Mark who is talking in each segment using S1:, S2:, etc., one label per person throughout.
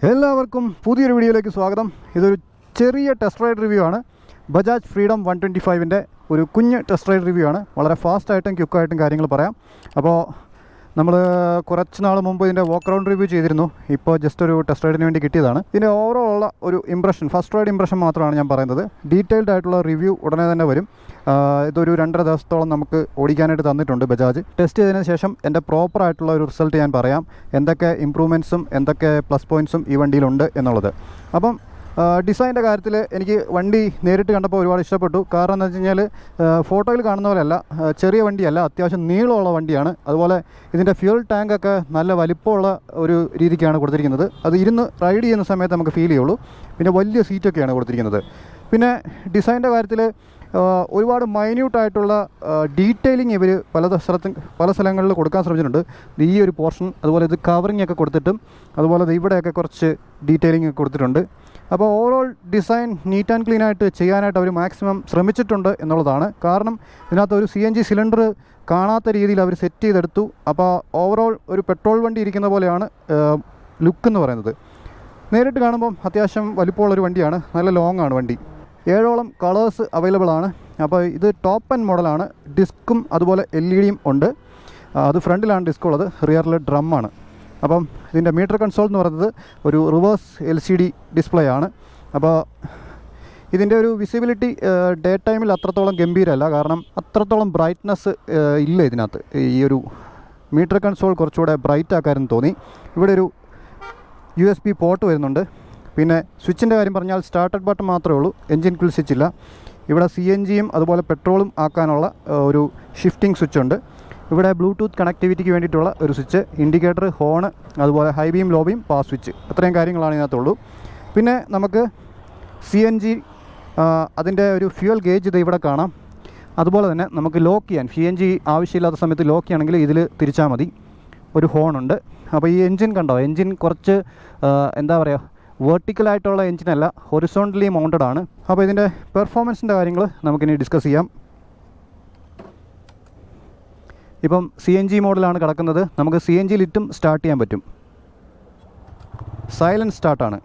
S1: എല്ലാവർക്കും പുതിയൊരു വീഡിയോയിലേക്ക് സ്വാഗതം. ഇതൊരു ചെറിയ ടെസ്റ്റ് റൈഡ് റിവ്യൂ ആണ്. ബജാജ് ഫ്രീഡം 125ൻ്റെ ഒരു കുഞ്ഞ് ടെസ്റ്റ് റൈഡ് റിവ്യൂ ആണ്. വളരെ ഫാസ്റ്റായിട്ടും ക്വിക്കായിട്ടും കാര്യങ്ങൾ പറയാം. അപ്പോൾ നമ്മൾ കുറച്ച് നാൾ മുമ്പ് ഇതിൻ്റെ വാക്ക് റൗണ്ട് റിവ്യൂ ചെയ്തിരുന്നു. ഇപ്പോൾ ജസ്റ്റ് ഒരു ടെസ്റ്റ് റൈഡിന് വേണ്ടി കിട്ടിയതാണ്. ഇതിൻ്റെ ഓവറോൾ ഉള്ള ഒരു ഇംപ്രഷൻ, ഫസ്റ്റ് റൈഡ് ഇംപ്രഷൻ മാത്രമാണ് ഞാൻ പറയുന്നത്. ഡീറ്റെയിൽഡ് ആയിട്ടുള്ള റിവ്യൂ ഉടനെ തന്നെ വരും. ഇതൊരു 2.5 ദിവസത്തോളം നമുക്ക് ഓടിക്കാനായിട്ട് തന്നിട്ടുണ്ട് ബജാജ്. ടെസ്റ്റ് ചെയ്തതിന് ശേഷം എൻ്റെ പ്രോപ്പറായിട്ടുള്ള ഒരു റിസൾട്ട് ഞാൻ പറയാം, എന്തൊക്കെ ഇമ്പ്രൂവ്മെൻറ്റ്സും എന്തൊക്കെ പ്ലസ് പോയിൻറ്റ്സും ഈ വണ്ടിയിലുണ്ട് എന്നുള്ളത്. അപ്പം ഡിസൈൻ്റെ കാര്യത്തിൽ എനിക്ക് വണ്ടി നേരിട്ട് കണ്ടപ്പോൾ ഒരുപാട് ഇഷ്ടപ്പെട്ടു. കാരണം എന്താ വെച്ച് കഴിഞ്ഞാൽ ഫോട്ടോയിൽ കാണുന്ന പോലെയല്ല, ചെറിയ വണ്ടിയല്ല, അത്യാവശ്യം നീളമുള്ള വണ്ടിയാണ്. അതുപോലെ ഇതിൻ്റെ ഫ്യൂൽ ടാങ്കൊക്കെ നല്ല വലിപ്പമുള്ള ഒരു രീതിക്കാണ് കൊടുത്തിരിക്കുന്നത്. അത് ഇരുന്ന് റൈഡ് ചെയ്യുന്ന സമയത്ത് നമുക്ക് ഫീൽ ചെയ്യുള്ളൂ. പിന്നെ വലിയ സീറ്റൊക്കെയാണ് കൊടുത്തിരിക്കുന്നത്. പിന്നെ ഡിസൈൻ്റെ കാര്യത്തിൽ ഒരുപാട് മൈന്യൂട്ടായിട്ടുള്ള ഡീറ്റെയിലിംഗ് ഇവർ പല സ്ഥലങ്ങളിൽ കൊടുക്കാൻ ശ്രമിച്ചിട്ടുണ്ട്. ഈ ഒരു പോർഷൻ, അതുപോലെ ഇത് കവറിങ് ഒക്കെ കൊടുത്തിട്ടും, അതുപോലെ ഇവിടെയൊക്കെ കുറച്ച് ഡീറ്റെയിലിംഗ് ഒക്കെ കൊടുത്തിട്ടുണ്ട്. അപ്പോൾ overall design neat and clean ആയിട്ട് ചെയ്യാനായിട്ട് അവർ മാക്സിമം ശ്രമിച്ചിട്ടുണ്ട് എന്നുള്ളതാണ്. കാരണം ഇതിനകത്ത് ഒരു CNG സിലിണ്ടർ കാണാത്ത രീതിയിൽ അവർ സെറ്റ് ചെയ്തെടുത്തു. അപ്പോൾ ഓവറോൾ ഒരു പെട്രോൾ വണ്ടി ഇരിക്കുന്ന പോലെയാണ് ലുക്ക് എന്ന് പറയുന്നത്. നേരിട്ട് കാണുമ്പം അത്യാവശ്യം വലിപ്പമുള്ളൊരു വണ്ടിയാണ്. നല്ല ലോങ് ആണ് വണ്ടി. 7ഓളം കളേഴ്സ് അവൈലബിൾ ആണ്. അപ്പോൾ ഇത് ടോപ്പ് എൻഡ് മോഡലാണ്. ഡിസ്ക്കും അതുപോലെ LED ഉണ്ട്. അത് ഫ്രണ്ടിലാണ് ഡിസ്ക് ഉള്ളത്, റിയറിൽ ഡ്രമ്മാണ്. അപ്പം ഇതിൻ്റെ മീറ്റർ കൺസോൾ എന്ന് പറയുന്നത് ഒരു റിവേഴ്സ് LCD ഡിസ്പ്ലേ ആണ്. അപ്പോൾ ഇതിൻ്റെ ഒരു വിസിബിലിറ്റി ഡേ ടൈമിൽ അത്രത്തോളം ഗംഭീരമല്ല, കാരണം അത്രത്തോളം ബ്രൈറ്റ്നസ് ഇല്ല ഇതിനകത്ത്. ഈ ഒരു മീറ്റർ കൺസോൾ കുറച്ചുകൂടെ ബ്രൈറ്റ് ആക്കാരെന്ന് തോന്നി. ഇവിടെ ഒരു USB പോർട്ട് വരുന്നുണ്ട്. പിന്നെ സ്വിച്ചിൻ്റെ കാര്യം പറഞ്ഞാൽ സ്റ്റാർട്ടഡ് ബട്ടൺ മാത്രമേ ഉള്ളൂ, എൻജിൻ കിൽ സ്വിച്ച് ഇല്ല. ഇവിടെ CNGയും അതുപോലെ പെട്രോളും ആക്കാനുള്ള ഒരു ഷിഫ്റ്റിംഗ് സ്വിച്ച് ഉണ്ട്. ഇവിടെ ബ്ലൂടൂത്ത് കണക്ടിവിറ്റിക്ക് വേണ്ടിയിട്ടുള്ള ഒരു സ്വിച്ച്, ഇൻഡിക്കേറ്റർ, ഹോൺ, അതുപോലെ high beam, low beam, pass switch, അത്രയും കാര്യങ്ങളാണ് ഇതിനകത്തുള്ളൂ. പിന്നെ നമുക്ക് CNG അതിൻ്റെ ഒരു ഫ്യൂൽ ഗേജ് ഇത് ഇവിടെ കാണാം. അതുപോലെ തന്നെ നമുക്ക് ലോക്ക് ചെയ്യാൻ, CNG ആവശ്യമില്ലാത്ത സമയത്ത് ലോക്ക് ചെയ്യണമെങ്കിൽ ഇതിൽ തിരിച്ചാൽ മതി. ഒരു ഹോണുണ്ട്. അപ്പോൾ ഈ എൻജിൻ കണ്ടോ, എൻജിൻ കുറച്ച് എന്താ പറയുക, വെർട്ടിക്കലായിട്ടുള്ള എൻജിനല്ല, ഹൊറിസോണ്ടലി മൗണ്ടഡ് ആണ്. അപ്പോൾ ഇതിൻ്റെ പെർഫോമൻസിൻ്റെ കാര്യങ്ങൾ നമുക്കിനി ഡിസ്കസ് ചെയ്യാം. ഇപ്പം CNG മോഡലാണ് കിടക്കുന്നത്. നമുക്ക് CNG ലിറ്റും സ്റ്റാർട്ട് ചെയ്യാൻ പറ്റും. സൈലൻറ്റ് സ്റ്റാർട്ടാണ്,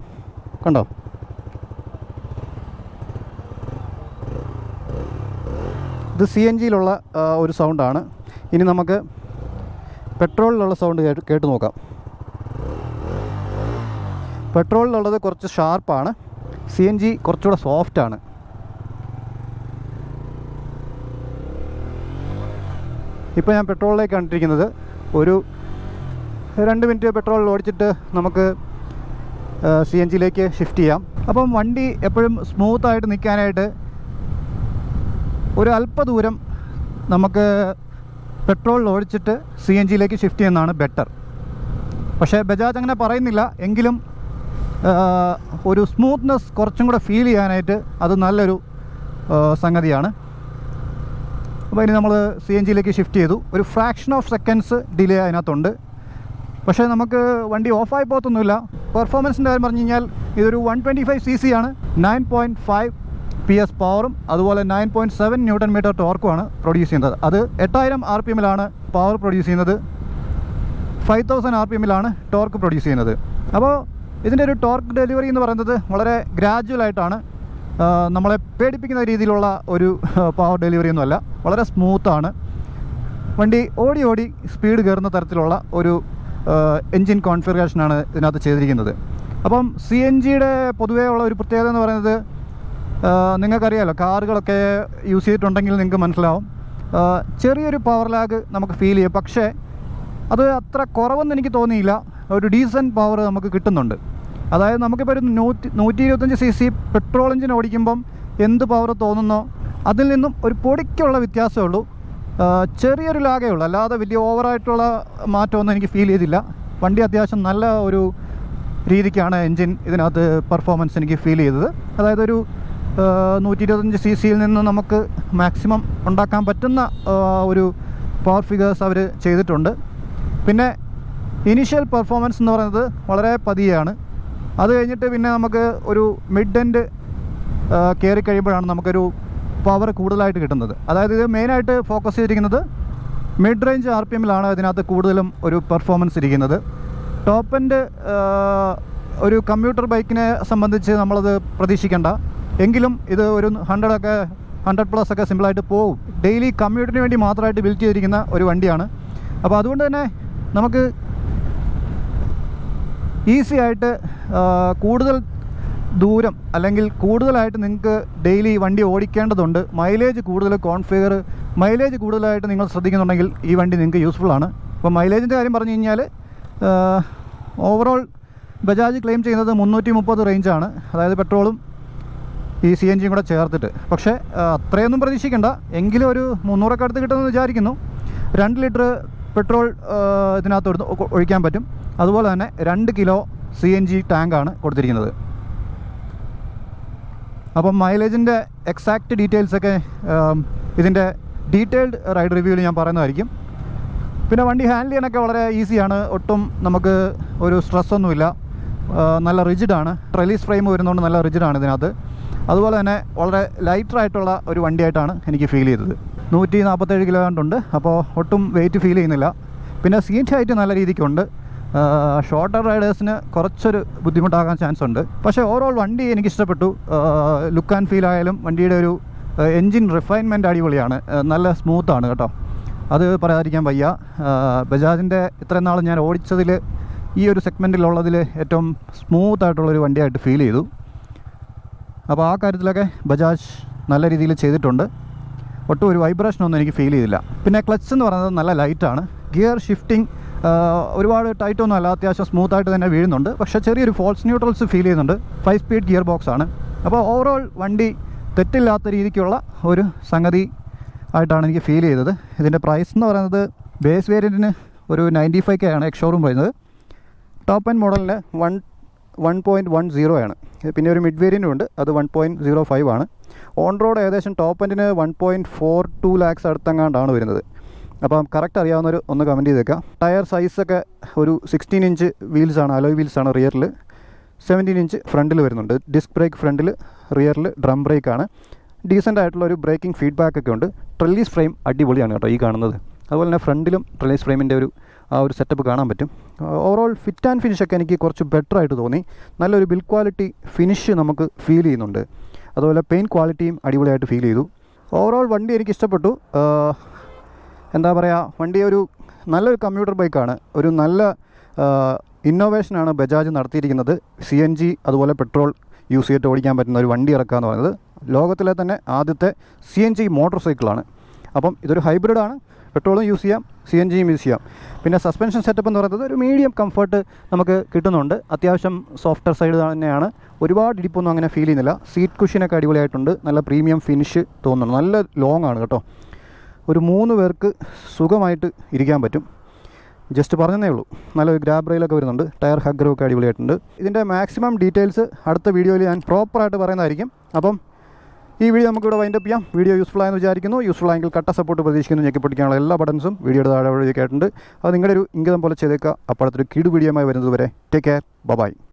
S1: കണ്ടോ. ഇത് CNGയിലുള്ള ഒരു സൗണ്ടാണ്. ഇനി നമുക്ക് പെട്രോളിലുള്ള സൗണ്ട് കേട്ട് നോക്കാം. പെട്രോളിലുള്ളത് കുറച്ച് ഷാർപ്പാണ്, CNG കുറച്ചുകൂടെ സോഫ്റ്റാണ്. ഇപ്പോൾ ഞാൻ പെട്രോളിലേക്ക് കണ്ടിരിക്കുന്നത്. ഒരു 2 മിനിറ്റ് പെട്രോൾ ഓടിച്ചിട്ട് നമുക്ക് CNGയിലേക്ക് ഷിഫ്റ്റ് ചെയ്യാം. അപ്പം വണ്ടി എപ്പോഴും സ്മൂത്തായിട്ട് നിൽക്കാനായിട്ട് ഒരു അല്പദൂരം നമുക്ക് പെട്രോളിൽ ഓടിച്ചിട്ട് CNGയിലേക്ക് ഷിഫ്റ്റ് ചെയ്യുന്നതാണ് ബെറ്റർ. പക്ഷേ ബജാജ് അങ്ങനെ പറയുന്നില്ല, എങ്കിലും ഒരു സ്മൂത്ത്നെസ് കുറച്ചും കൂടെ ഫീൽ ചെയ്യാനായിട്ട് അത് നല്ലൊരു സംഗതിയാണ്. അപ്പോൾ ഇനി നമ്മൾ CNGയിലേക്ക് ഷിഫ്റ്റ് ചെയ്തു. ഒരു ഫ്രാക്ഷൻ ഓഫ് സെക്കൻഡ്സ് ഡിലേ അതിനകത്തുണ്ട്. പക്ഷേ നമുക്ക് വണ്ടി ഓഫായി പോകത്തൊന്നുമില്ല. പെർഫോമൻസിൻ്റെ കാര്യം പറഞ്ഞു കഴിഞ്ഞാൽ ഇതൊരു 125cc ആണ്. 9.5 PS പവറും അതുപോലെ 9.7 Nm ടോർക്കുമാണ് പ്രൊഡ്യൂസ് ചെയ്യുന്നത്. അത് 8000 RPMലാണ് പവർ പ്രൊഡ്യൂസ് ചെയ്യുന്നത്, 5000 RPMലാണ് ടോർക്ക് പ്രൊഡ്യൂസ് ചെയ്യുന്നത്. അപ്പോൾ ഇതിൻ്റെ ഒരു ടോർക്ക് ഡെലിവറി എന്ന് പറയുന്നത് വളരെ ഗ്രാജുവലായിട്ടാണ്. നമ്മളെ പേടിപ്പിക്കുന്ന രീതിയിലുള്ള ഒരു പവർ ഡെലിവറി ഒന്നുമല്ല, വളരെ സ്മൂത്താണ്. വണ്ടി ഓടി സ്പീഡ് കയറുന്ന തരത്തിലുള്ള ഒരു എൻജിൻ കോൺഫിഗറേഷനാണ് ഇതിനകത്ത് ചെയ്തിരിക്കുന്നത്. അപ്പം CNGയുടെ പൊതുവേ ഉള്ള ഒരു പ്രത്യേകത എന്ന് പറയുന്നത്, നിങ്ങൾക്കറിയാമല്ലോ, കാറുകളൊക്കെ യൂസ് ചെയ്തിട്ടുണ്ടെങ്കിൽ നിങ്ങൾക്ക് മനസ്സിലാവും, ചെറിയൊരു പവർ ലാഗ് നമുക്ക് ഫീൽ ചെയ്യും. പക്ഷേ അത് അത്ര കുറവെന്ന് എനിക്ക് തോന്നിയില്ല. ഒരു ഡീസൻറ്റ് പവർ നമുക്ക് കിട്ടുന്നുണ്ട്. അതായത് നമുക്കിപ്പോൾ ഒരു 125cc പെട്രോൾ എഞ്ചിൻ ഓടിക്കുമ്പം എന്ത് പവർ തോന്നുന്നോ അതിൽ നിന്നും ഒരു പൊടിക്കുള്ള വ്യത്യാസമേ ഉള്ളൂ. ചെറിയൊരു ലാഗേ ഉള്ളൂ, അല്ലാതെ വലിയ ഓവറായിട്ടുള്ള മാറ്റമൊന്നും എനിക്ക് ഫീൽ ചെയ്തില്ല. വണ്ടി അത്യാവശ്യം നല്ല ഒരു രീതിക്കാണ് എൻജിൻ ഇതിനകത്ത് പെർഫോമൻസ് എനിക്ക് ഫീൽ ചെയ്തത്. അതായത് ഒരു 125cc നിന്ന് നമുക്ക് മാക്സിമം ഉണ്ടാക്കാൻ പറ്റുന്ന ഒരു പവർ ഫിഗേഴ്സ് അവർ ചെയ്തിട്ടുണ്ട്. പിന്നെ ഇനീഷ്യൽ പെർഫോമൻസ് എന്ന് പറയുന്നത് വളരെ പതിയാണ്. അത് കഴിഞ്ഞിട്ട് പിന്നെ നമുക്ക് ഒരു മിഡ് എൻഡ് കയറി കഴിയുമ്പോഴാണ് നമുക്കൊരു പവർ കൂടുതലായിട്ട് കിട്ടുന്നത്. അതായത് ഇത് മെയിനായിട്ട് ഫോക്കസ് ചെയ്തിരിക്കുന്നത് മിഡ് റേഞ്ച് RPMലാണ് ഇതിനകത്ത് കൂടുതലും ഒരു പെർഫോമൻസ് ഇരിക്കുന്നത്. ടോപ്പ് എൻഡ് ഒരു കമ്മ്യൂട്ടർ ബൈക്കിനെ സംബന്ധിച്ച് നമ്മളത് പ്രതീക്ഷിക്കേണ്ട. എങ്കിലും ഇത് ഒരു 100+ ഒക്കെ സിമ്പിളായിട്ട് പോകും. ഡെയിലി കമ്മ്യൂട്ടിന് വേണ്ടി മാത്രമായിട്ട് ബിൽഡ് ചെയ്തിരിക്കുന്ന ഒരു വണ്ടിയാണ്. അപ്പോൾ അതുകൊണ്ട് തന്നെ നമുക്ക് ഈസി ആയിട്ട് കൂടുതൽ ദൂരം അല്ലെങ്കിൽ കൂടുതലായിട്ട് നിങ്ങൾക്ക് ഡെയിലി വണ്ടി ഓടിക്കേണ്ടതുണ്ട്. മൈലേജ് കൂടുതലായിട്ട് നിങ്ങൾ ശ്രദ്ധിക്കുന്നുണ്ടെങ്കിൽ ഈ വണ്ടി നിങ്ങൾക്ക് യൂസ്ഫുള്ളാണ്. അപ്പോൾ മൈലേജിൻ്റെ കാര്യം പറഞ്ഞു കഴിഞ്ഞാൽ ഓവറോൾ ബജാജ് ക്ലെയിം ചെയ്യുന്നത് 330 റേഞ്ചാണ്, അതായത് പെട്രോളും ഈ CNG കൂടെ ചേർത്തിട്ട്. പക്ഷേ അത്രയൊന്നും പ്രതീക്ഷിക്കേണ്ട, എങ്കിലും ഒരു 300 അടുത്ത് കിട്ടുമെന്ന് വിചാരിക്കുന്നു. 2 ലിറ്റർ പെട്രോൾ ഇതിനകത്ത് ഒഴിക്കാൻ പറ്റും. അതുപോലെ തന്നെ 2 കിലോ CNG ടാങ്കാണ് കൊടുത്തിരിക്കുന്നത്. അപ്പം മൈലേജിൻ്റെ എക്സാക്റ്റ് ഡീറ്റെയിൽസൊക്കെ ഇതിൻ്റെ ഡീറ്റെയിൽഡ് റൈഡ് റിവ്യൂവിൽ ഞാൻ പറയുന്നതായിരിക്കും. പിന്നെ വണ്ടി ഹാൻഡിൽ ചെയ്യാനൊക്കെ വളരെ ഈസിയാണ്, ഒട്ടും നമുക്ക് ഒരു സ്ട്രെസ്സൊന്നുമില്ല. നല്ല റിജിഡാണ്, ട്രെലീസ് ഫ്രെയിം വരുന്നതുകൊണ്ട് നല്ല റിജിഡാണ് ഇതിനകത്ത്. അതുപോലെ തന്നെ വളരെ ലൈറ്ററായിട്ടുള്ള ഒരു വണ്ടിയായിട്ടാണ് എനിക്ക് ഫീൽ ചെയ്തത്. 147 കിലോ ഉണ്ട്, അപ്പോൾ ഒട്ടും വെയിറ്റ് ഫീൽ ചെയ്യുന്നില്ല. പിന്നെ സീറ്റ് ഹൈറ്റ് നല്ല രീതിക്കുണ്ട്. ഷോർട്ടർ റൈഡേഴ്സിന് കുറച്ചൊരു ബുദ്ധിമുട്ടാകാൻ ചാൻസ് ഉണ്ട്. പക്ഷേ ഓവറോൾ വണ്ടി എനിക്കിഷ്ടപ്പെട്ടു. ലുക്ക് ആൻഡ് ഫീൽ ആയാലും വണ്ടിയുടെ ഒരു എൻജിൻ റിഫൈൻമെൻറ്റ് അടിപൊളിയാണ്, നല്ല സ്മൂത്താണ് കേട്ടോ, അത് പറയാതിരിക്കാൻ വയ്യ. ബജാജിൻ്റെ ഇത്രയും നാൾ ഞാൻ ഓടിച്ചതിൽ ഈ ഒരു സെഗ്മെൻറ്റിലുള്ളതിൽ ഏറ്റവും സ്മൂത്തായിട്ടുള്ളൊരു വണ്ടിയായിട്ട് ഫീൽ ചെയ്തു. അപ്പോൾ ആ കാര്യത്തിലൊക്കെ ബജാജ് നല്ല രീതിയിൽ ചെയ്തിട്ടുണ്ട്. ഒട്ടും ഒരു വൈബ്രേഷനൊന്നും എനിക്ക് ഫീൽ ചെയ്തില്ല. പിന്നെ ക്ലച്ച് എന്ന് പറയുന്നത് നല്ല ലൈറ്റാണ്. ഗിയർ ഷിഫ്റ്റിംഗ് ഒരുപാട് ടൈറ്റൊന്നും അല്ല, അത്യാവശ്യം സ്മൂത്തായിട്ട് തന്നെ വീഴുന്നുണ്ട്. പക്ഷേ ചെറിയൊരു ഫോൾസ് ന്യൂട്രൽസ് ഫീൽ ചെയ്യുന്നുണ്ട്. 5 സ്പീഡ് ഗിയർ ബോക്സാണ്. അപ്പോൾ ഓവറോൾ വണ്ടി തെറ്റില്ലാത്ത രീതിക്കുള്ള ഒരു സംഗതി ആയിട്ടാണ് എനിക്ക് ഫീൽ ചെയ്തത്. ഇതിൻ്റെ പ്രൈസ് എന്ന് പറയുന്നത് ബേസ് വേരിയൻറ്റിന് ഒരു 95K ആണ് എക്സ് ഷോറൂം പറയുന്നത്. ടോപ്പ് എൻഡ് മോഡലിന് 1.10 ആണ്. പിന്നെ ഒരു മിഡ് വേരിയൻറ്റും ഉണ്ട്, അത് 1.05 ആണ്. ഓൺ റോഡ് ഏകദേശം ടോപ്പ് എൻഡിന് 1.42 lakhs അടുത്തെങ്ങാണ്ടാണ് വരുന്നത്. അപ്പം കറക്റ്റ് അറിയാവുന്നവർ ഒന്ന് കമൻറ്റ് ചെയ്തേക്കാം. ടയർ സൈസൊക്കെ ഒരു 16 ഇഞ്ച് വീൽസാണ്, അലോയ് വീൽസാണ് റിയറിൽ. 17 ഇഞ്ച് ഫ്രണ്ടിൽ വരുന്നുണ്ട്. ഡിസ്ക് ബ്രേക്ക് ഫ്രണ്ടിൽ, റിയറിൽ ഡ്രം ബ്രേക്കാണ്. ഡീസൻ്റ് ആയിട്ടുള്ള ഒരു ബ്രേക്കിംഗ് ഫീഡ്ബാക്കൊക്കെ ഉണ്ട്. ട്രെല്ലീസ് ഫ്രെയിം അടിപൊളിയാണ് കേട്ടോ ഈ കാണുന്നത്. അതുപോലെ തന്നെ ഫ്രണ്ടിലും ട്രെല്ലീസ് ഫ്രെയിമിൻ്റെ ആ ഒരു സെറ്റപ്പ് കാണാൻ പറ്റും. ഓവറോൾ ഫിറ്റ് ആൻഡ് ഫിനിഷൊക്കെ എനിക്ക് കുറച്ച് ബെറ്റർ ആയിട്ട് തോന്നി. നല്ലൊരു ബിൽഡ് ക്വാളിറ്റി ഫിനിഷ് നമുക്ക് ഫീൽ ചെയ്യുന്നുണ്ട്. അതുപോലെ പെയിൻറ്റ് ക്വാളിറ്റിയും അടിപൊളിയായിട്ട് ഫീൽ ചെയ്തു. ഓവറോൾ വണ്ടി എനിക്ക് ഇഷ്ടപ്പെട്ടു. എന്താ പറയുക, വണ്ടി ഒരു നല്ലൊരു കമ്മ്യൂട്ടർ ബൈക്കാണ്. ഒരു നല്ല ഇന്നോവേഷനാണ് ബജാജ് നടത്തിയിരിക്കുന്നത്. CNG അതുപോലെ പെട്രോൾ യൂസ് ചെയ്തിട്ട് ഓടിക്കാൻ പറ്റുന്ന ഒരു വണ്ടി ഇറക്കുക എന്ന് പറയുന്നത് ലോകത്തിലെ തന്നെ ആദ്യത്തെ CNG മോട്ടോർ സൈക്കിളാണ്. അപ്പം ഇതൊരു ഹൈബ്രിഡാണ്, പെട്രോളും യൂസ് ചെയ്യാം, CNGയും യൂസ് ചെയ്യാം. പിന്നെ സസ്പെൻഷൻ സെറ്റപ്പ് എന്ന് പറയുന്നത് ഒരു മീഡിയം കംഫർട്ട് നമുക്ക് കിട്ടുന്നുണ്ട്. അത്യാവശ്യം സോഫ്റ്റ്വെയർ സൈഡ് തന്നെയാണ്, ഒരുപാട് ഇടിപ്പൊന്നും അങ്ങനെ ഫീൽ ചെയ്യുന്നില്ല. സീറ്റ് കുഷ്യനൊക്കെ അടിപൊളിയായിട്ടുണ്ട്, നല്ല പ്രീമിയം ഫിനിഷ് തോന്നുന്നു. നല്ല ലോങ് ആണ് കേട്ടോ, ഒരു 3 പേർക്ക് സുഖമായിട്ട് ഇരിക്കാൻ പറ്റും. ജസ്റ്റ് പറഞ്ഞതേ ഉള്ളൂ. നല്ലൊരു ഗ്രാബ് റെയിലൊക്കെ വരുന്നുണ്ട്. ടയർ ഹഗ്ഗറൊക്കെ അടിപൊളിയായിട്ടുണ്ട്. ഇതിൻ്റെ മാക്സിമം ഡീറ്റെയിൽസ് അടുത്ത വീഡിയോയിൽ ഞാൻ പ്രോപ്പറായിട്ട് പറയുന്നതായിരിക്കും. അപ്പം ഈ വീഡിയോ നമുക്കിവിടെ വൈൻഡപ്പ് ചെയ്യാം. വീഡിയോ യൂസ്ഫുൾ ആയെന്ന് വിചാരിക്കുന്നു. യൂസ്ഫുൾ ആയെങ്കിൽ കട്ട സപ്പോർട്ട് പ്രതീക്ഷിക്കുന്നു. ഞെക്കിപ്പൊട്ടിക്കാനുള്ള എല്ലാ ബട്ടൺസും വീഡിയോയുടെ താഴെ വഴിയൊക്കെ ആയിട്ടുണ്ട്. അത് നിങ്ങളുടെ ഒരു ഇംഗിതം പോലെ ചെയ്തേക്കുക. അപ്പോൾ അടുത്തൊരു കിടു വീഡിയോയുമായി വരുന്നത് വരെ ടേക്ക് കെയർ, ബൈ.